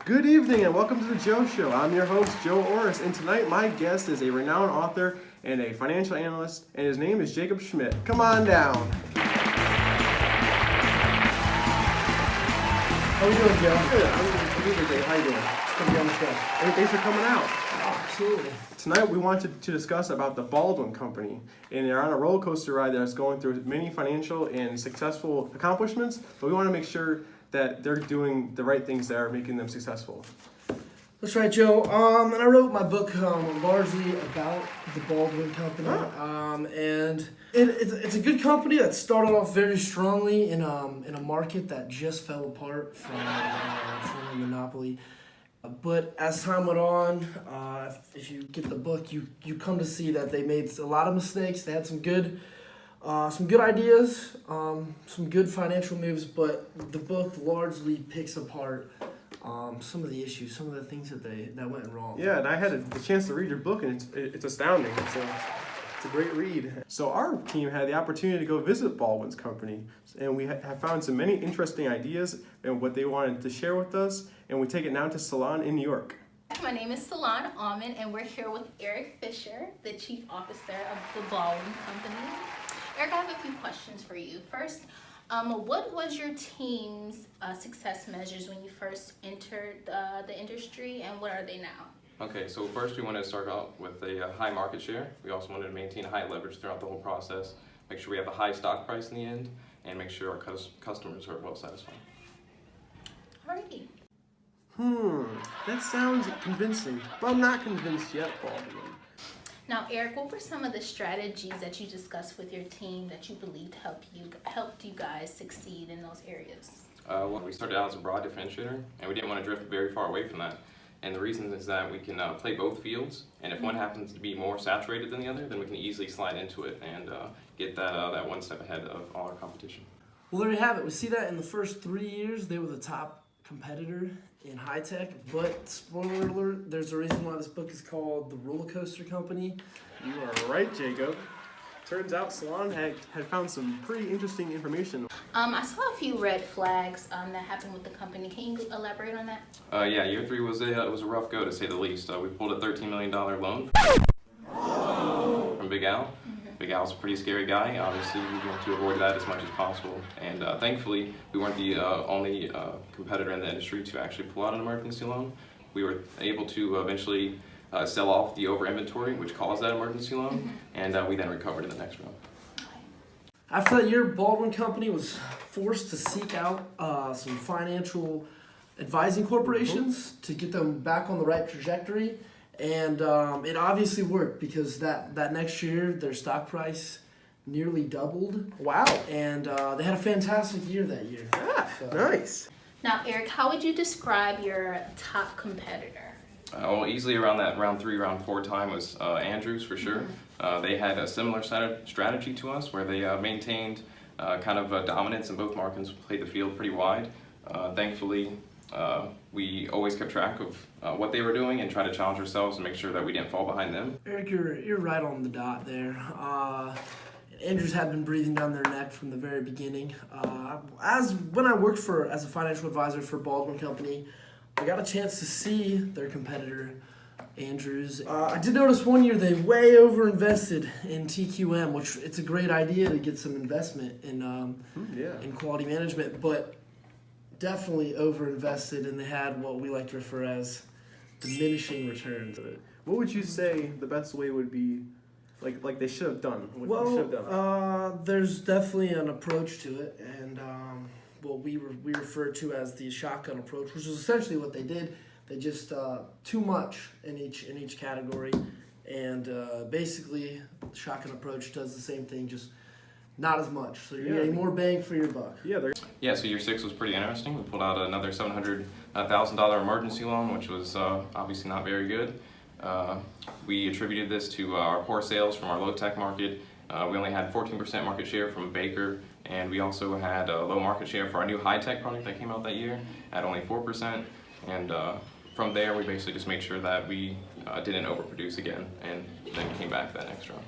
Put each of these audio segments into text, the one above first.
Good evening and welcome to the Joe Show. I'm your host, Joe Orosz, and tonight my guest is a renowned author and a financial analyst, and his name is Jacob Schmidt. Come on down. How are you doing, Joe? Good. I'm good, Jake. How you doing? Good to be on the show. Hey, thanks for coming out. Oh, absolutely. Tonight we wanted to discuss about the Baldwin Company, and they're on a roller coaster ride that's going through many financial and successful accomplishments, but we want to make sure that they're doing the right things that are making them successful. That's right, Joe. And I wrote my book largely about the Baldwin Company. And it's a good company that started off very strongly in a market that just fell apart from a monopoly. But as time went on, if you get the book, you come to see that they made a lot of mistakes. They had some good ideas, some good financial moves, but the book largely picks apart some of the issues, some of the things that went wrong. Yeah, and I had the chance to read your book, and it's astounding. It's a great read. So our team had the opportunity to go visit Baldwin's company, and we have found some many interesting ideas and what they wanted to share with us, and we take it now to Ceylon in New York. My name is Ceylon, Allmond, and we're here with Eric Fisher, the Chief Officer of the Baldwin Company. Eric, I have a few questions for you. First, what was your team's success measures when you first entered the industry, and what are they now? Okay, so first we wanted to start out with a high market share. We also wanted to maintain high leverage throughout the whole process, make sure we have a high stock price in the end, and make sure our customers are well satisfied. Alrighty. That sounds convincing, but I'm not convinced yet, Baldwin. Now, Eric, what were some of the strategies that you discussed with your team that you believed helped you guys succeed in those areas? Well, we started out as a broad differentiator, and we didn't want to drift very far away from that. And the reason is that we can play both fields, and if one happens to be more saturated than the other, then we can easily slide into it and get that one step ahead of all our competition. Well, there you have it. We see that in the first 3 years, they were the top competitor in high tech, but spoiler alert, there's a reason why this book is called The Roller Coaster Company. You are right, Jacob. Turns out Ceylon had found some pretty interesting information. I saw a few red flags that happened with the company. Can you elaborate on that? Yeah, year 3 was a rough go, to say the least. We pulled a $13 million loan from Big Al. Big Al's a pretty scary guy. Obviously, we want to avoid that as much as possible. And thankfully, we weren't the only competitor in the industry to actually pull out an emergency loan. We were able to eventually sell off the over inventory, which caused that emergency loan, and we then recovered in the next round. After that year, Baldwin Company was forced to seek out some financial advising corporations to get them back on the right trajectory. And it obviously worked because that next year, their stock price nearly doubled. Wow. And they had a fantastic year that year. Nice. Now, Eric, how would you describe your top competitor? Well, easily around that round 3, round 4 time was Andrews for sure. They had a similar strategy to us where they maintained kind of dominance in both markets, played the field pretty wide. Thankfully, we always kept track of what they were doing and tried to challenge ourselves and make sure that we didn't fall behind them. Eric, you're right on the dot there. Andrews had been breathing down their neck from the very beginning. When I worked as a financial advisor for Baldwin Company, I got a chance to see their competitor, Andrews. I did notice one year they way over-invested in TQM, which it's a great idea to get some investment in quality management, but definitely over-invested, and they had what we like to refer as diminishing returns. What would you say the best way would be, like they should have done? There's definitely an approach to it, and what we refer to as the shotgun approach, which is essentially what they did. They just too much in each category, and basically the shotgun approach does the same thing, just not as much. So you're getting more bang for your buck. Yeah, so year 6 was pretty interesting. We pulled out another $700,000 emergency loan, which was obviously not very good. We attributed this to our poor sales from our low-tech market. We only had 14% market share from Baker, and we also had a low market share for our new high-tech product that came out that year at only 4%. And from there, we basically just made sure that we didn't overproduce again, and then came back that next round.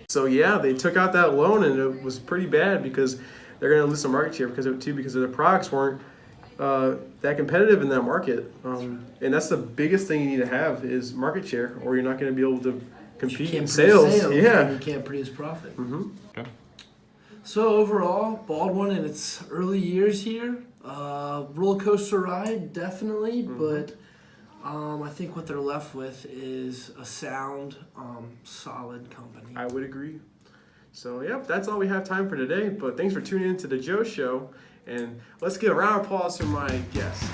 So yeah, they took out that loan, and it was pretty bad because they're going to lose some market share because their products weren't that competitive in that market. And that's the biggest thing you need to have is market share, or you're not going to be able to You compete can't in produce sales. and Yeah. you can't produce profit. Mm-hmm. So overall, Baldwin in its early years here, roller coaster ride definitely, but I think what they're left with is a sound, solid company. I would agree. So, yep, that's all we have time for today. But thanks for tuning in to the Joe Show. And let's get a round of applause for my guest.